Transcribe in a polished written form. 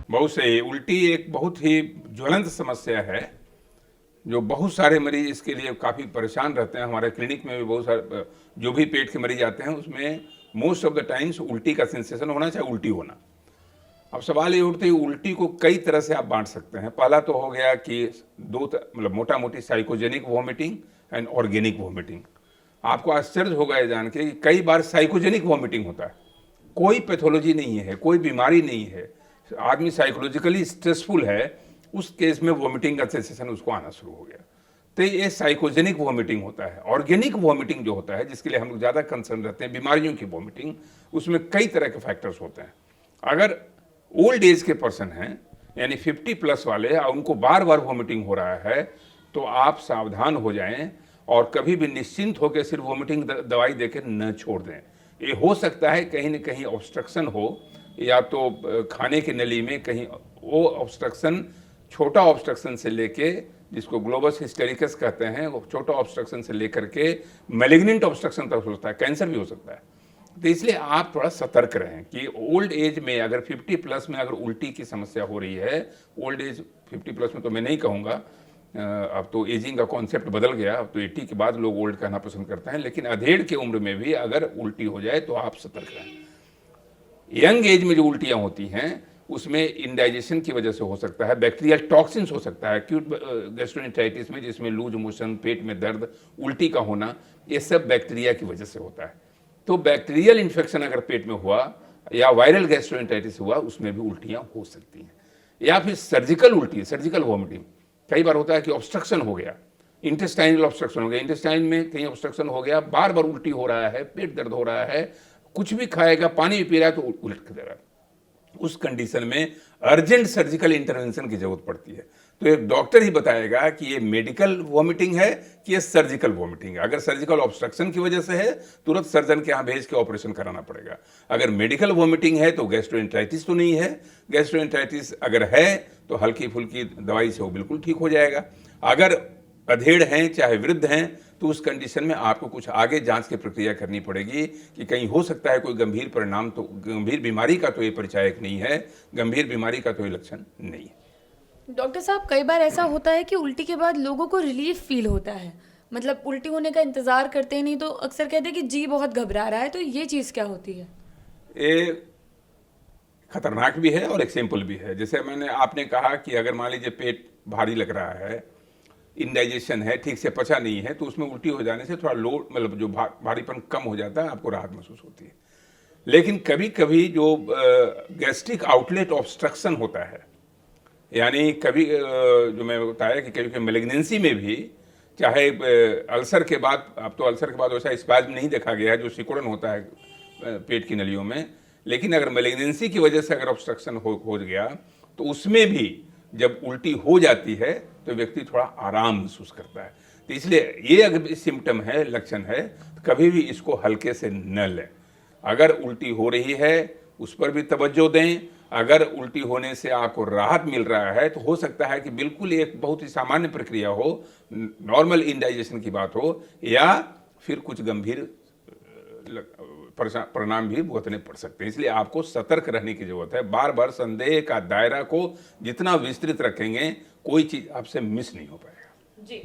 बहुत सही। उल्टी एक बहुत ही ज्वलंत समस्या है जो बहुत सारे मरीज इसके लिए काफ़ी परेशान रहते हैं। हमारे क्लिनिक में भी बहुत सारे जो भी पेट के मरीज आते हैं उसमें मोस्ट ऑफ द टाइम्स उल्टी का सेंसेशन होना, चाहे उल्टी होना। अब सवाल ये उठते हैं उल्टी को कई तरह से आप बांट सकते हैं। पहला तो हो गया कि मतलब मोटा मोटी psychogenic vomiting and organic vomiting. आपको आश्चर्य होगा ये जान के कि कई बार साइकोजेनिक वॉमिटिंग होता है, कोई पैथोलॉजी नहीं है, कोई बीमारी नहीं है, आदमी साइकोलॉजिकली स्ट्रेसफुल है, उस केस में वॉमिटिंग का सेंसेशन उसको आना शुरू हो गया। तो ये साइकोजेनिक वॉमिटिंग होता है। ऑर्गेनिक वॉमिटिंग जो होता है, जिसके लिए हम लोग ज़्यादा कंसर्न रहते हैं, बीमारियों की वॉमिटिंग, उसमें कई तरह के फैक्टर्स होते हैं। अगर ओल्ड एज के पर्सन हैं यानी 50 प्लस वाले और उनको बार बार वॉमिटिंग हो रहा है तो आप सावधान हो जाएं और कभी भी निश्चिंत होकर सिर्फ वॉमिटिंग दवाई देकर न छोड़ दें। ये हो सकता है कहीं न कहीं ऑब्स्ट्रक्शन हो, या तो खाने की नली में कहीं वो ऑब्स्ट्रक्शन, छोटा ऑब्स्ट्रक्शन से लेके जिसको ग्लोबस हिस्टेरिकस कहते हैं, वो छोटा ऑब्स्ट्रक्शन से लेकर के मैलिग्नेंट ऑब्स्ट्रक्शन तक हो सकता है, कैंसर भी हो सकता है। तो इसलिए आप थोड़ा सतर्क रहें कि ओल्ड एज में अगर 50 प्लस में अगर उल्टी की समस्या हो रही है, ओल्ड एज 50 प्लस में तो मैं नहीं कहूँगा, अब तो एजिंग का कॉन्सेप्ट बदल गया, अब तो 80 के बाद लोग ओल्ड कहना पसंद करते हैं, लेकिन अधेड़ की उम्र में भी अगर उल्टी हो जाए तो आप सतर्क रहें। यंग एज में जो उल्टियाँ होती हैं उसमें इंडाइजेशन की वजह से हो सकता है, बैक्टीरियल टॉक्सिन्स हो सकता है, एक्यूट गैस्ट्रोएंटेराइटिस में जिसमें लूज मोशन, पेट में दर्द, उल्टी का होना, ये सब बैक्टीरिया की वजह से होता है। तो बैक्टीरियल इन्फेक्शन अगर पेट में हुआ या वायरल गैस्ट्रोएंटेराइटिस हुआ उसमें भी उल्टियाँ हो सकती हैं। या फिर सर्जिकल उल्टी, सर्जिकल वॉमिटिंग, कई बार होता है कि ऑब्स्ट्रक्शन हो गया, इंटेस्टाइनल ऑब्स्ट्रक्शन हो गया, इंटेस्टाइन में कहीं ऑब्स्ट्रक्शन हो गया, बार बार उल्टी हो रहा है, पेट दर्द हो रहा है, कुछ भी खाएगा, पानी भी पी रहा है तो उल्ट कर दे रहा है। उस कंडीशन में अर्जेंट सर्जिकल इंटरवेंशन की जरूरत पड़ती है। तो एक डॉक्टर ही बताएगा कि ये मेडिकल वॉमिटिंग है कि ये सर्जिकल वॉमिटिंग है। अगर सर्जिकल ऑब्स्ट्रक्शन की वजह से है तुरंत सर्जन के यहाँ भेज के ऑपरेशन कराना पड़ेगा। अगर मेडिकल वॉमिटिंग है तो गैस्ट्रोएंटेराइटिस तो नहीं है, गैस्ट्रोएंटेराइटिस अगर है तो हल्की फुल्की दवाई से वो बिल्कुल ठीक हो जाएगा। अगर अधेड़ हैं चाहे वृद्ध हैं तो उस कंडीशन में आपको कुछ आगे जांच की प्रक्रिया करनी पड़ेगी कि कहीं हो सकता है कोई गंभीर परिणाम, तो गंभीर बीमारी का तो ये परिचायक नहीं है, गंभीर बीमारी का तो ये लक्षण नहीं है। डॉक्टर साहब, कई बार ऐसा होता है कि उल्टी के बाद लोगों को रिलीफ फील होता है, मतलब उल्टी होने का इंतज़ार करते ही नहीं तो अक्सर कहते हैं कि जी बहुत घबरा रहा है, तो ये चीज़ क्या होती है? ये खतरनाक भी है और एक सिंपल भी है। जैसे आपने कहा कि अगर मान लीजिए पेट भारी लग रहा है, इंडाइजेशन है, ठीक से पचा नहीं है, तो उसमें उल्टी हो जाने से थोड़ा लोड, मतलब जो भारीपन कम हो जाता है, आपको राहत महसूस होती है। लेकिन कभी कभी जो गैस्ट्रिक आउटलेट ऑब्स्ट्रक्शन होता है, यानी कभी जो मैं बताया कि कभी कभी मैलिग्नेंसी में भी, चाहे अल्सर के बाद, अब तो अल्सर के बाद वैसा स्पैज्म नहीं देखा गया है जो सिकुड़न होता है पेट की नलियों में, लेकिन अगर मैलिग्नेंसी की वजह से अगर ऑब्स्ट्रक्शन हो गया तो उसमें भी जब उल्टी हो जाती है तो व्यक्ति थोड़ा आराम महसूस करता है। तो इसलिए ये अगर सिम्टम है, लक्षण है, तो कभी भी इसको हल्के से न लें। अगर उल्टी हो रही है उस पर भी तवज्जो दें। अगर उल्टी होने से आपको राहत मिल रहा है तो हो सकता है कि बिल्कुल एक बहुत ही सामान्य प्रक्रिया हो, नॉर्मल इंडाइजेशन की बात हो, या फिर कुछ गंभीर परिणाम भी भुगतने पड़ सकते हैं। इसलिए आपको सतर्क रहने की जरूरत है। बार बार संदेह का दायरा को जितना विस्तृत रखेंगे कोई चीज़ आपसे मिस नहीं हो पाएगा। जी।